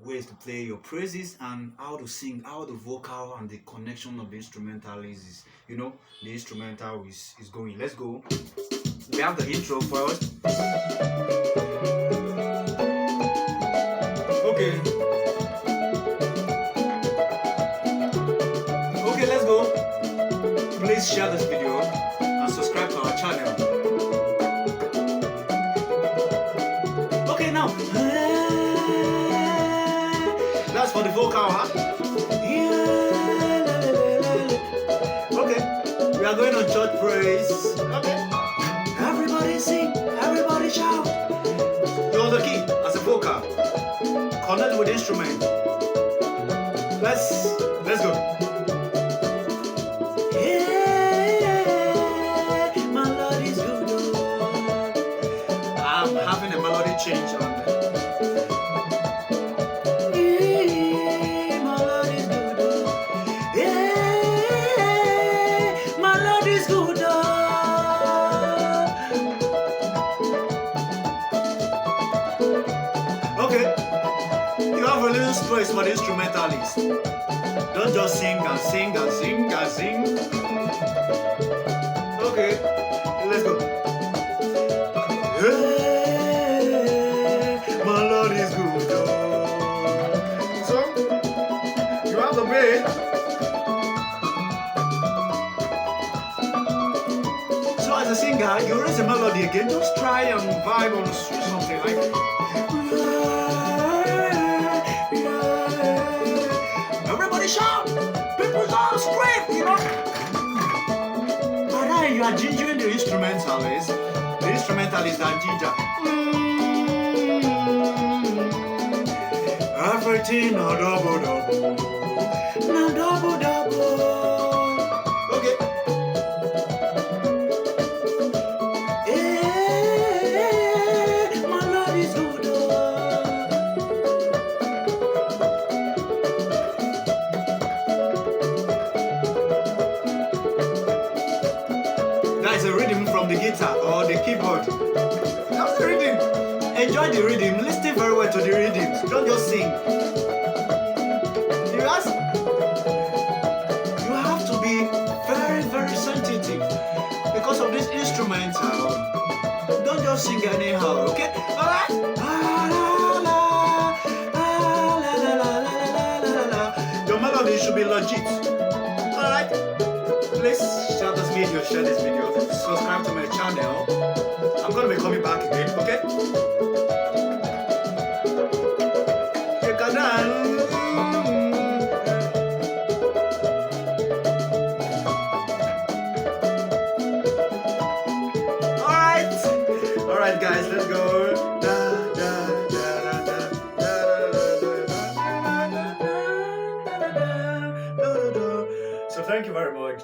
ways to play your praises and how to sing, how the vocal and the connection of the instrumental is the instrumental is going. Let's go. We have the intro first. Okay. Okay, let's go. Please share this video and subscribe to our channel. Okay, now. That's for the vocal, huh? Okay. We are going on church praise. Okay. Everybody sing, everybody shout. You're on the key as a vocal. Connect with the instrument. Let's go. Yeah, my Lord is good. I'm having a melody change on it. Yeah, my Lord is good. Yeah, my Lord is good. Okay. You have a little space for the instrumentalist. Don't just sing and sing and sing and sing. Okay, let's go. Hey, my Lord is good. So, you have the bass. So as a singer, you raise the melody again. Just try and vibe on something like everybody shout! People shout! Scream! But then you are gingering the instrumentalist. The instrumentalist and ginger. Everything a double. Na double. Okay. My Lord is good. That's a rhythm from the guitar or the keyboard. That's the rhythm. Enjoy the rhythm. Listen very well to the rhythms. Don't just sing. You have to be very, very sensitive because of this instrumental. Don't just sing anyhow, okay? Alright? Your melody should be legit. Alright? Please share this video, subscribe to my channel. I'm gonna be coming back again, okay? You can dance. Alright guys, let's go. So thank you very much.